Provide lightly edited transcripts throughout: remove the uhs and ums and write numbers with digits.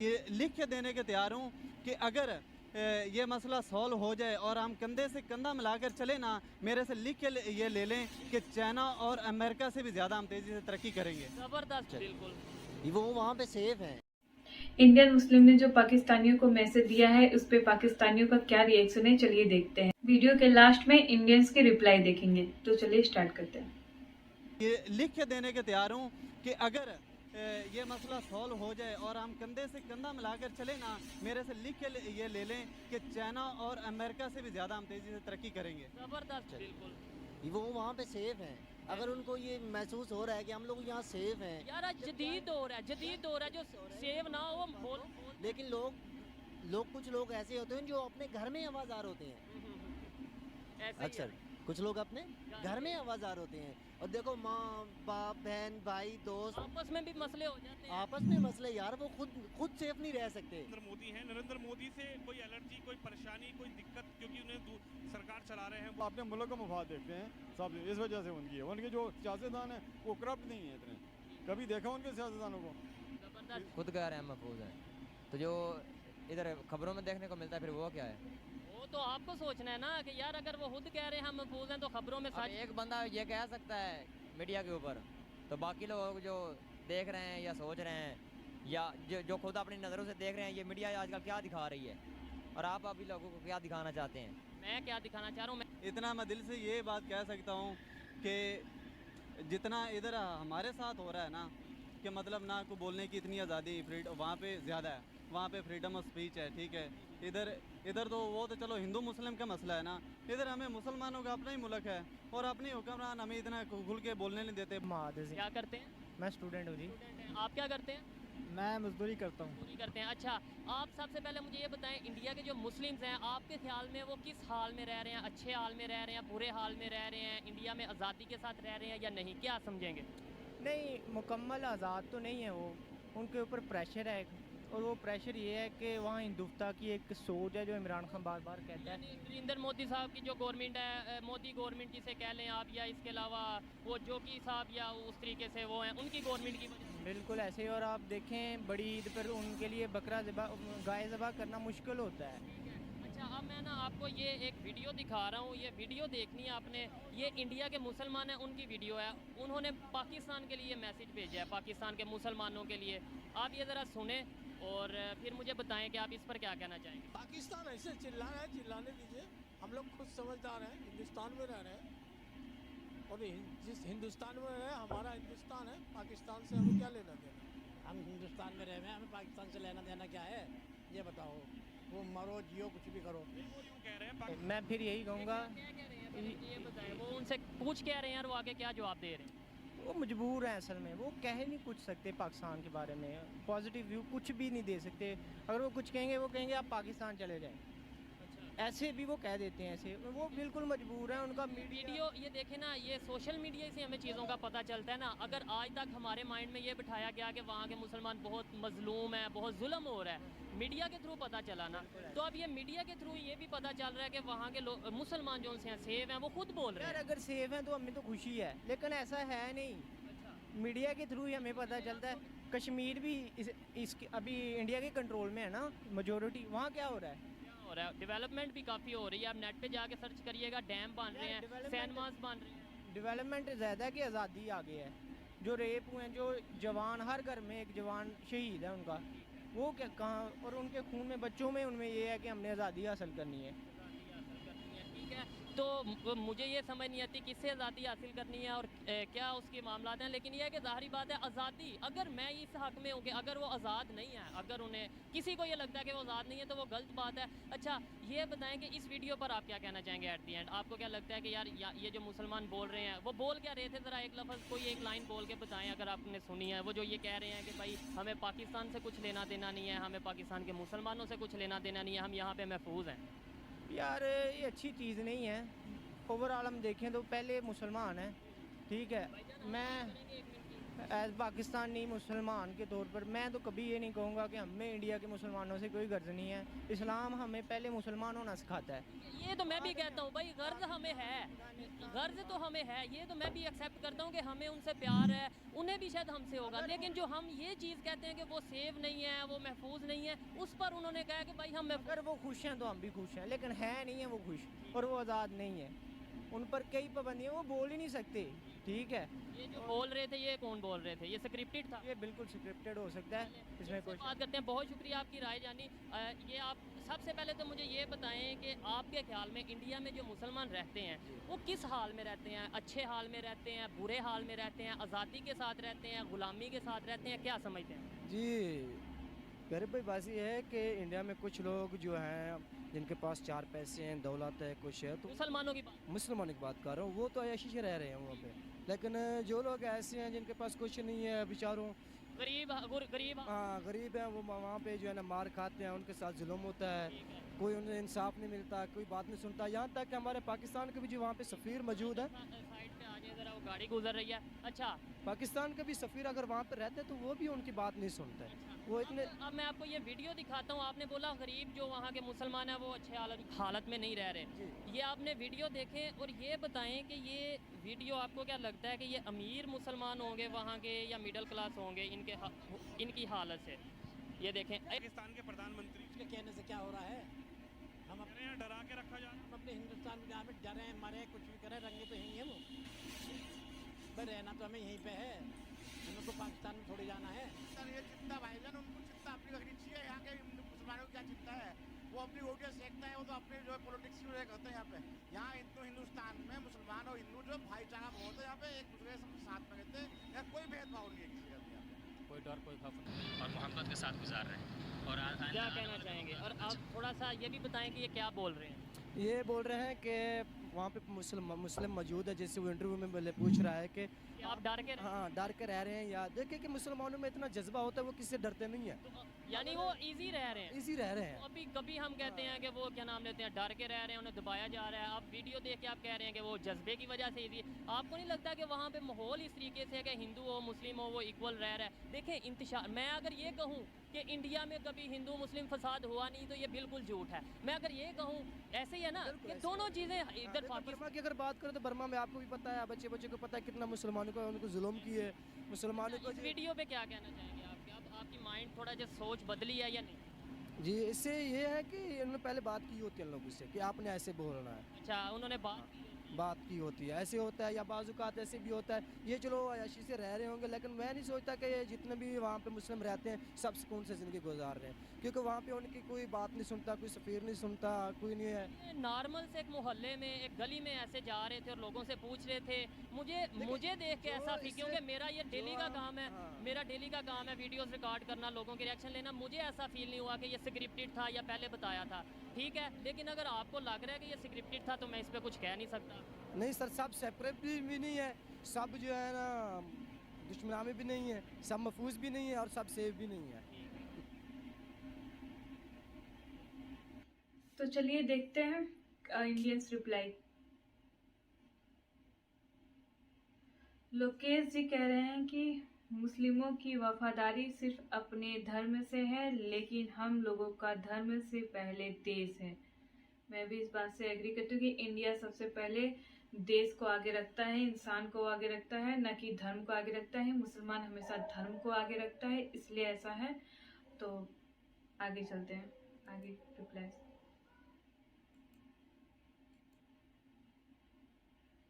ये लिख के देने के तैयार हूँ कि अगर ये मसला सॉल्व हो जाए और हम कंधे से कंधा मिलाकर चले ना, मेरे से लिख के ये ले लें कि चाइना और अमेरिका से भी ज़्यादा हम तेज़ी से तरक्की करेंगे। जबरदस्त, बिल्कुल। वो वहाँ पे सेफ है। इंडियन मुस्लिम ने जो पाकिस्तानियों को मैसेज दिया है, उस पे पाकिस्तानियों का क्या रिएक्शन है, चलिए देखते हैं। वीडियो के लास्ट में इंडियंस की रिप्लाई देखेंगे, तो चलिए स्टार्ट करते हैं। ये लिख के देने के तैयार हूँ कि अगर ये मसला सॉल्व हो जाए और हम कंधे से कंधा मिलाकर चले ना, मेरे से लिख के ये ले लें कि चाइना और अमेरिका से भी ज़्यादा हम तेज़ी से तरक्की करेंगे। जबरदस्त, बिल्कुल। वो वहाँ पे सेफ है। अगर उनको ये महसूस हो रहा है कि हम लोग यहाँ सेफ हैं। यार जदीद दौर है, जदीद दौर है, जो सेव ना हो बोल। लेकिन लोग कुछ लोग ऐसे होते हैं जो अपने घर में आवाज़ार होते हैं। ऐसे ही अक्सर है। कुछ लोग अपने घर में आवाज़ार होते हैं। और देखो माँ बाप बहन भाई दोस्त आपस में भी मसले हो जाते हैं। आपस में मसले, यार वो खुद सेफ नहीं रह सकते। नरेंद्र मोदी हैं, नरेंद्र मोदी से कोई एलर्जी, कोई परेशानी, कोई दिक्कत, क्योंकि उन्हें सरकार चला रहे हैं। वो अपने मुल्क का मफाद देखते हैं सब, इस वजह से उनकी है। उनके जो सियासतदान हैं वो करप्ट नहीं है इतने। कभी देखा उनके सियासतदानों को? जबरदस्त। खुद कह रहे हैं महफूज है, तो जो इधर खबरों में देखने को मिलता है फिर वो क्या है? वो तो आपको सोचना है ना कि यार अगर वो खुद कह रहे हैं हम महफूज हैं, तो खबरों में अब सच। एक बंदा ये कह सकता है मीडिया के ऊपर, तो बाकी लोग जो देख रहे हैं या सोच रहे हैं या जो खुद अपनी नज़रों से देख रहे हैं, ये मीडिया आजकल क्या दिखा रही है और आप अभी लोगों को क्या दिखाना चाहते हैं? मैं क्या दिखाना चाह रहा हूँ, इतना मैं दिल से ये बात कह सकता हूँ कि जितना इधर हमारे साथ हो रहा है ना, कि मतलब ना को बोलने की इतनी आज़ादी वहाँ पे ज़्यादा है, वहाँ पे फ्रीडम ऑफ स्पीच है, ठीक है। इधर तो वो तो चलो हिंदू मुस्लिम का मसला है ना, इधर हमें मुसलमानों का अपना ही मुल्क है और अपने हुक्मरान हमें इतना खुल के बोलने नहीं देते। क्या करते हैं? मैं स्टूडेंट हूँ जी। स्टूडेंट हैं। आप क्या करते हैं? मैं मजदूरी करता हूँ। पूरी करते हैं। अच्छा, आप सबसे पहले मुझे ये बताएं, इंडिया के जो मुस्लिम्स हैं आपके ख्याल में वो किस हाल में रह रहे हैं? अच्छे हाल में रह रहे हैं, बुरे हाल में रह रहे हैं, इंडिया में आज़ादी के साथ रह रहे हैं या नहीं? क्या समझेंगे? नहीं, मुकम्मल आज़ाद तो नहीं है वो, उनके ऊपर प्रेशर है और वो प्रेशर ये है कि वहाँ हिंदुस्तान की एक सोच है जो इमरान खान बार बार कहता है। यानी नरेंद्र मोदी साहब की जो गवर्नमेंट है, मोदी गवर्नमेंट जिसे कह लें आप, या इसके अलावा वो जोगी साहब या उस तरीके से वो हैं, उनकी गवर्नमेंट की वजह से। बिल्कुल ऐसे ही। और आप देखें बड़ी ईद पर उनके लिए गाय ज़बा करना मुश्किल होता है। अच्छा, अब मैं ना आपको ये एक वीडियो दिखा रहा हूँ, ये वीडियो देखनी है आपने। ये इंडिया के मुसलमान हैं, उनकी वीडियो है। उन्होंने पाकिस्तान के लिए मैसेज भेजा है, पाकिस्तान के मुसलमानों के लिए। आप ये ज़रा सुने और फिर मुझे बताएं कि आप इस पर क्या कहना चाहेंगे। पाकिस्तान ऐसे चिल्ला रहा है, चिल्लाने दीजिए। हम लोग खुद समझदार हैं, हिंदुस्तान में रह रहे हैं और जिस हिंदुस्तान में रह रहे हैं हमारा हिंदुस्तान है, पाकिस्तान से हमें क्या लेना देना? हम हिंदुस्तान में रह रहे हैं, हमें पाकिस्तान से लेना देना क्या है ये बताओ। वो मरो जियो कुछ भी करो। वो यूँ कह रहे हैं मैं फिर यही कहूँगा, क्या कह रहे हैं मुझे ये बताएं, वो उनसे पूछ कह रहे हैं यार, वो आगे क्या जवाब दे रहे हैं? वो मजबूर हैं असल में, वो कह नहीं कुछ सकते पाकिस्तान के बारे में, पॉजिटिव व्यू कुछ भी नहीं दे सकते। अगर वो कुछ कहेंगे वो कहेंगे आप पाकिस्तान चले जाएं, ऐसे भी वो कह देते हैं। ऐसे वो बिल्कुल मजबूर हैं। उनका वीडियो ये देखें ना, ये सोशल मीडिया से हमें चीज़ों का पता चलता है ना। अगर आज तक हमारे माइंड में ये बिठाया गया कि वहाँ के मुसलमान बहुत मजलूम है, बहुत जुल्म हो रहा है, मीडिया के थ्रू पता चला ना, तो अब ये मीडिया के थ्रू ये भी पता चल रहा है कि वहाँ के लोग मुसलमान जो उनसे सेव हैं, वो खुद बोल रहे यार हैं। अगर सेफ हैं तो हमें तो खुशी है, लेकिन ऐसा है नहीं। मीडिया के थ्रू ही हमें पता चलता है। कश्मीर भी इसके अभी इंडिया के कंट्रोल में है ना, मेजोरिटी। वहाँ क्या हो रहा है? हो रहा है, डेवलपमेंट भी काफ़ी हो रही है। आप नेट पे जाके सर्च करिएगा, डैम बन रहे हैं, सैनमास बन रहे हैं। डेवलपमेंट ज़्यादा कि आज़ादी आगे है। जो रेप हुए हैं, जो जवान, हर घर में एक जवान शहीद है उनका, वो क्या कहाँ? और उनके खून में, बच्चों में, उनमें ये है कि हमने आज़ादी हासिल करनी है। ठीक है, तो मुझे ये समझ नहीं आती किससे आज़ादी हासिल करनी है और क्या उसके मामला हैं। लेकिन यह है कि ज़ाहिरी बात है, आज़ादी अगर मैं इस हक़ में हूँ कि अगर वो आज़ाद नहीं है, अगर उन्हें किसी को ये लगता है कि वो आज़ाद नहीं है, तो वो गलत बात है। अच्छा, ये बताएं कि इस वीडियो पर आप क्या कहना चाहेंगे एट दी एंड? आपको क्या लगता है कि यार ये जो मुसलमान बोल रहे हैं, वो बोल क्या रहे थे? ज़रा एक लफ्ज़, कोई एक लाइन बोल के बताएं अगर आपने सुनी है। वो जो ये कह रहे हैं कि भाई हमें पाकिस्तान से कुछ लेना देना नहीं है, हमें पाकिस्तान के मुसलमानों से कुछ लेना देना नहीं है, हम यहाँ पर महफूज हैं। यार ये अच्छी चीज़ नहीं है। ओवरऑल हम देखें तो पहले मुसलमान हैं, ठीक है। मैं एज पाकिस्तानी मुसलमान के तौर पर मैं तो कभी ये नहीं कहूँगा कि हमें इंडिया के मुसलमानों से कोई गर्ज नहीं है। इस्लाम हमें पहले मुसलमान होना सिखाता है। ये तो मैं भी कहता हूँ भाई, गर्ज हमें है, गर्ज तो हमें है, ये तो मैं भी एक्सेप्ट करता हूँ कि हमें उनसे प्यार है, उन्हें भी शायद हमसे होगा, लेकिन जो हम ये चीज़ कहते हैं कि वो सेफ नहीं है, वो महफूज नहीं है, उस पर उन्होंने कहा कि भाई हम अगर वो खुश हैं तो हम भी खुश हैं, लेकिन है नहीं है वो खुश और वो आज़ाद नहीं है। उन पर कई पाबंदियाँ, वो बोल ही नहीं सकते। ठीक है, ये जो बोल रहे थे ये कौन बोल रहे थे? ये स्क्रिप्टेड था? ये बिल्कुल स्क्रिप्टेड हो सकता है, इसमें इससे कोई बात करते हैं। बहुत शुक्रिया आपकी राय जानी। ये आप सबसे पहले तो मुझे ये बताएं कि आपके ख्याल में इंडिया में जो मुसलमान रहते हैं वो किस हाल में रहते हैं? अच्छे हाल में रहते हैं, बुरे हाल में रहते हैं, आज़ादी के साथ रहते हैं, ग़ुलामी के साथ रहते हैं, क्या समझते हैं? जी, गरीब भाई बात ये है कि इंडिया में कुछ लोग जो हैं जिनके पास 4 पैसे हैं, दौलत है, कुछ है, तो मुसलमानों की बात, मुसलमानों की बात कर रहा हूँ, वो तो अय्याशी से रह रहे हैं वहाँ पे। लेकिन जो लोग ऐसे हैं जिनके पास कुछ नहीं है बेचारों, गरीब गरीब हाँ गरीब हैं, वो वहाँ पे जो है ना मार खाते हैं, उनके साथ जुल्म होता है, कोई उन्हें इंसाफ नहीं मिलता, कोई बात नहीं सुनता। यहाँ तक कि हमारे पाकिस्तान के भी जो वहाँ पे सफ़ीर मौजूद है, साइड पे आ जाए ज़रा, वो गाड़ी गुजर रही है। अच्छा, पाकिस्तान के भी सफ़ीर अगर वहाँ पे रहते तो वो भी उनकी बात नहीं सुनते। वो इतने अब मैं आपको ये वीडियो दिखाता हूँ। आपने बोला गरीब जो वहाँ के मुसलमान हैं वो अच्छे हालत में नहीं रह रहे। ये आपने वीडियो देखें और ये बताएं कि ये वीडियो आपको क्या लगता है कि ये अमीर मुसलमान होंगे वहाँ के या मिडिल क्लास होंगे इनकी हालत से? ये देखें, पाकिस्तान के प्रधानमंत्री के कहने से क्या हो रहा है? हम कह रहे हैं डरा के रखा जा रहा है। हम अपने हिंदुस्तान में जहाँ पे डरे मरे कुछ भी करें, रंगे तो यहीं है वो। भाई रहना तो हमें यहीं पे है, हमें तो पाकिस्तान में थोड़ी जाना है। सर ये चिंता भाईजान, उनको चिंता अपनी रखनी चाहिए। यहाँ के मुसलमानों की क्या चिंता है? वो अपनी रोटियाँ सेकते हैं, वो तो अपने जो है पॉलिटिक्स की वजह करते हैं। यहाँ पे यहाँ हिंदुस्तान में मुसलमान और हिंदू जो भाईचारा बहुत है, यहाँ पे एक दूसरे से साथ में रहते हैं, यहाँ कोई भेदभाव नहीं है किसी का भी। यहाँ पे कोई डर कोई खौफ नहीं और मोहब्बत के साथ गुजार रहे हैं। और क्या कहना चाहेंगे? और आप थोड़ा सा ये भी बताएं कि ये क्या बोल रहे हैं? ये बोल रहे हैं कि वहाँ पे मुस्लिम मौजूद है, जैसे वो इंटरव्यू में पूछ रहा है कि आप डर के हाँ डर के रह रहे हैं, या देखिए कि मुसलमानों में इतना जज्बा होता है, वो किससे डरते नहीं है, यानी वो इजी रह रहे हैं। इजी रह रहे हैं। अभी कभी हम कहते हैं कि वो क्या नाम लेते हैं, डर के रह रहे हैं, उन्हें दबाया जा रहा है। आप वीडियो देख के आप कह रहे हैं कि वो जज्बे की वजह से इजी। आपको नहीं लगता कि वहाँ पे माहौल इस तरीके से है कि हिंदू हो मुस्लिम हो वो इक्वल रह रहा है? देखें इंतशार, मैं अगर ये कहूँ कि इंडिया में कभी हिंदू मुस्लिम फसाद हुआ नहीं तो ये बिल्कुल झूठ है। मैं अगर ये कहूँ, ऐसे ही है ना कि दोनों चीज़ें इधर बर्मा की अगर बात करें तो बर्मा में आपको भी पता है, बच्चे को पता है कितना मुसलमानों को उनको जुल्म किए मुसलमानों को। इस वीडियो पे क्या कहना चाहेंगे आपकी माइंड थोड़ा जो सोच बदली है या नहीं? जी, इससे ये है कि उन्होंने पहले बात की होती है लोगों से कि आपने ऐसे बोलना है। अच्छा, उन्होंने बात की होती है, ऐसे होता है, या बाज़-औक़ात ऐसे भी होता है। ये चलो अय्याशी से रह रहे होंगे, लेकिन मैं नहीं सोचता कि ये जितने भी वहाँ पे मुस्लिम रहते हैं सब सुकून से ज़िंदगी गुजार रहे हैं, क्योंकि वहाँ पे उनकी कोई बात नहीं सुनता, कोई सफ़ीर नहीं सुनता, कोई नहीं है। नॉर्मल से एक मोहल्ले में एक गली में ऐसे जा रहे थे और लोगों से पूछ रहे थे। मुझे देख के ऐसा फील, क्योंकि मेरा ये डेली का काम है, मेरा डेली का काम है वीडियोस रिकॉर्ड करना, लोगों के रिएक्शन लेना। मुझे ऐसा फील नहीं हुआ कि ये स्क्रिप्टेड था या पहले बताया था। ठीक है, लेकिन अगर आपको लग रहा है कि ये स्क्रिप्टेड था तो मैं इस पर कुछ कह नहीं सकता। नहीं सर, सब सेपरेट भी नहीं है, सब जो है ना दुश्मनामी भी नहीं है, सब महफूज भी नहीं है और सब सेफ भी नहीं है। तो चलिए देखते हैं इंडियंस रिप्लाई। लोकेश जी कह रहे हैं कि मुस्लिमों की वफादारी सिर्फ अपने धर्म से है, लेकिन हम लोगों का धर्म से पहले देश है। मैं भी इस बात से एग्री करती हूँ कि इंडिया सबसे पहले देश को आगे रखता है, इंसान को आगे रखता है, न कि धर्म को आगे रखता है। मुसलमान हमेशा धर्म को आगे रखता है, इसलिए ऐसा है। तो आगे चलते हैं, आगे रिप्लाई।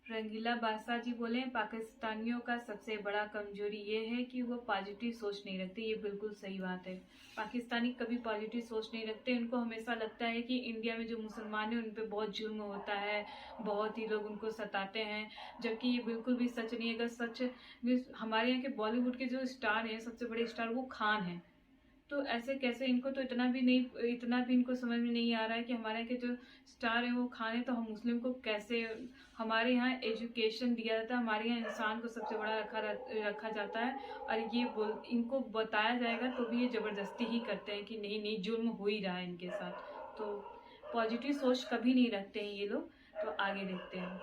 रंगीला बादशाह जी बोले, पाकिस्तानियों का सबसे बड़ा कमजोरी ये है कि वो पॉजिटिव सोच नहीं रखते। ये बिल्कुल सही बात है, पाकिस्तानी कभी पॉजिटिव सोच नहीं रखते। उनको हमेशा लगता है कि इंडिया में जो मुसलमान हैं उन पे बहुत जुल्म होता है, बहुत ही लोग उनको सताते हैं, जबकि ये बिल्कुल भी सच नहीं है। अगर सच, हमारे यहाँ के बॉलीवुड के जो स्टार हैं, सबसे बड़े स्टार वो खान हैं, तो ऐसे कैसे? इनको तो इतना भी इनको समझ में नहीं आ रहा है कि हमारे यहाँ के जो स्टार हैं वो खान है, तो हम मुस्लिम को कैसे? हमारे यहाँ एजुकेशन दिया जाता है, हमारे यहाँ इंसान को सबसे बड़ा रखा जाता है, और ये इनको बताया जाएगा तो भी ये ज़बरदस्ती ही करते हैं कि नहीं जुल्म हो ही रहा है इनके साथ। तो पॉजिटिव सोच कभी नहीं रखते हैं ये लोग। तो आगे देखते हैं।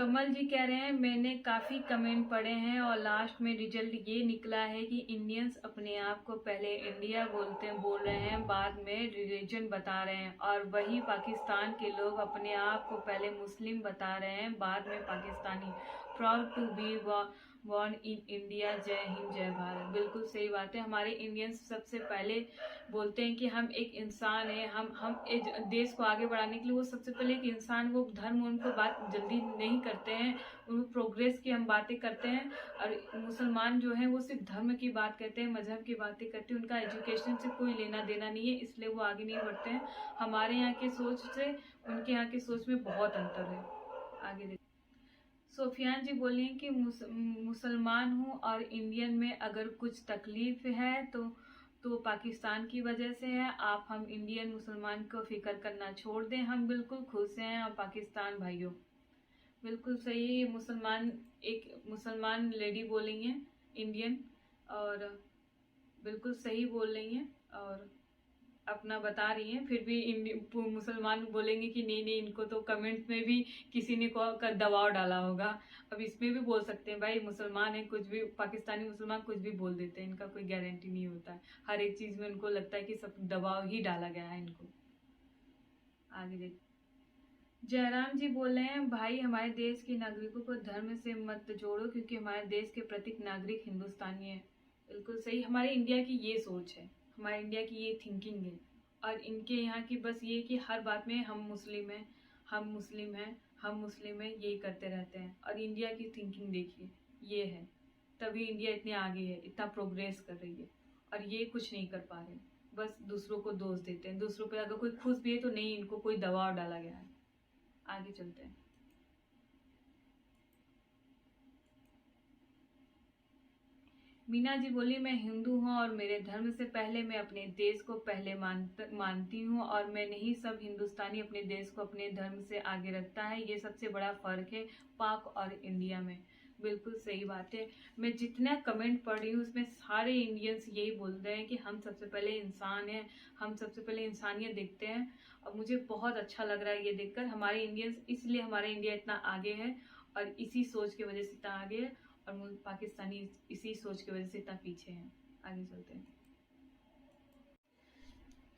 कमल जी कह रहे हैं मैंने काफ़ी कमेंट पढ़े हैं और लास्ट में रिजल्ट ये निकला है कि इंडियंस अपने आप को पहले इंडिया बोल रहे हैं, बाद में रिलीजन बता रहे हैं, और वही पाकिस्तान के लोग अपने आप को पहले मुस्लिम बता रहे हैं, बाद में Pakistani. Proud to be born in India. जय हिंद जय भारत। बिल्कुल सही बात है। हमारे इंडियंस सबसे पहले बोलते हैं कि हम एक इंसान हैं, हम देश को आगे बढ़ाने के लिए वो सबसे पहले एक इंसान, वो धर्म उनको बात जल्दी नहीं करते हैं, वो प्रोग्रेस की हम बातें करते हैं। और मुसलमान जो हैं वो सिर्फ धर्म की बात कहते हैं, मजहब की बातें करते हैं, उनका एजुकेशन से कोई लेना देना नहीं है, इसलिए वो आगे नहीं बढ़ते हैं। हमारे यहाँ की सोच से उनके यहाँ की सोच में बहुत अंतर है। आगे देखते। सोफियान जी बोलिए कि मुसलमान हूँ और इंडियन में अगर कुछ तकलीफ है तो पाकिस्तान की वजह से है। आप हम इंडियन मुसलमान को फिक्र करना छोड़ दें, हम बिल्कुल खुश हैं। और पाकिस्तान भाइयों बिल्कुल सही है। मुसलमान लेडी बोली हैं इंडियन, और बिल्कुल सही बोल रही हैं और अपना बता रही हैं। फिर भी मुसलमान बोलेंगे कि नहीं इनको तो कमेंट में भी किसी ने का दबाव डाला होगा। अब इसमें भी बोल सकते हैं भाई मुसलमान है, कुछ भी पाकिस्तानी मुसलमान कुछ भी बोल देते हैं, इनका कोई गारंटी नहीं होता है। हर एक चीज़ में उनको लगता है कि सब दबाव ही डाला गया है इनको। आगे देख। जयराम जी बोल रहे हैं भाई हमारे देश के नागरिकों को धर्म से मत जोड़ो क्योंकि हमारे देश के प्रत्येक नागरिक हिंदुस्तानी है। बिल्कुल सही। हमारे इंडिया की ये सोच है, हमारे इंडिया की ये थिंकिंग है, और इनके यहाँ की बस ये कि हर बात में हम मुस्लिम हैं, हम मुस्लिम हैं, हम मुस्लिम हैं, यही करते रहते हैं। और इंडिया की थिंकिंग देखिए ये है, तभी इंडिया इतने आगे है, इतना प्रोग्रेस कर रही है। और ये कुछ नहीं कर पा रहे, बस दूसरों को दोष देते हैं। दूसरों पे अगर कोई खुश भी है तो नहीं, इनको कोई दबाव डाला गया है। आगे चलते हैं। मीना जी बोली मैं हिंदू हूँ और मेरे धर्म से पहले मैं अपने देश को पहले मानती हूँ, और मैं नहीं सब हिंदुस्तानी अपने देश को अपने धर्म से आगे रखता है। ये सबसे बड़ा फ़र्क है पाक और इंडिया में। बिल्कुल सही बात है। मैं जितना कमेंट पढ़ रही हूँ उसमें सारे इंडियंस यही बोल रहे हैं कि हम सबसे पहले इंसान हैं, हम सबसे पहले इंसानियत देखते हैं। और मुझे बहुत अच्छा लग रहा है ये देखकर। हमारे इंडियंस, इसलिए हमारा इंडिया इतना आगे है और इसी सोच की वजह से इतना आगे है, और पाकिस्तानी इसी सोच की वजह से इतना पीछे हैं। आगे चलते हैं।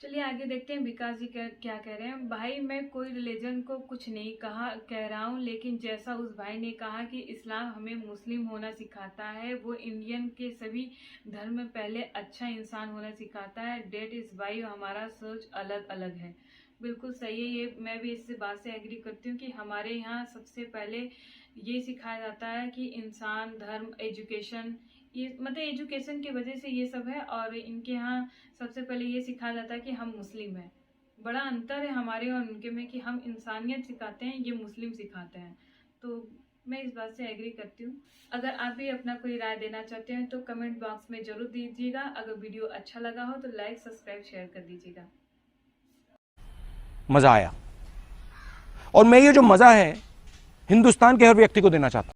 चलिए आगे देखते हैं विकास जी क्या कह रहे हैं। भाई मैं कोई रिलीजन को कुछ नहीं कह रहा हूँ, लेकिन जैसा उस भाई ने कहा कि इस्लाम हमें मुस्लिम होना सिखाता है, वो इंडियन के सभी धर्म में पहले अच्छा इंसान होना सिखाता है। डेट इज़ वाई हमारा सोच अलग अलग है। बिल्कुल सही है। ये मैं भी इससे बात से एग्री करती हूँ कि हमारे यहाँ सबसे पहले ये सिखाया जाता है कि इंसान, धर्म, एजुकेशन, ये मतलब एजुकेशन की वजह से ये सब है। और इनके यहाँ सबसे पहले ये सिखाया जाता है कि हम मुस्लिम हैं। बड़ा अंतर है हमारे और उनके में कि हम इंसानियत सिखाते हैं, ये मुस्लिम सिखाते हैं। तो मैं इस बात से एग्री करती हूँ। अगर आप भी अपना कोई राय देना चाहते हैं तो कमेंट बॉक्स में ज़रूर दीजिएगा। अगर वीडियो अच्छा लगा हो तो लाइक, सब्सक्राइब, शेयर कर दीजिएगा। मज़ा आया, और मैं ये जो मज़ा है हिंदुस्तान के हर व्यक्ति को देना चाहता हूँ।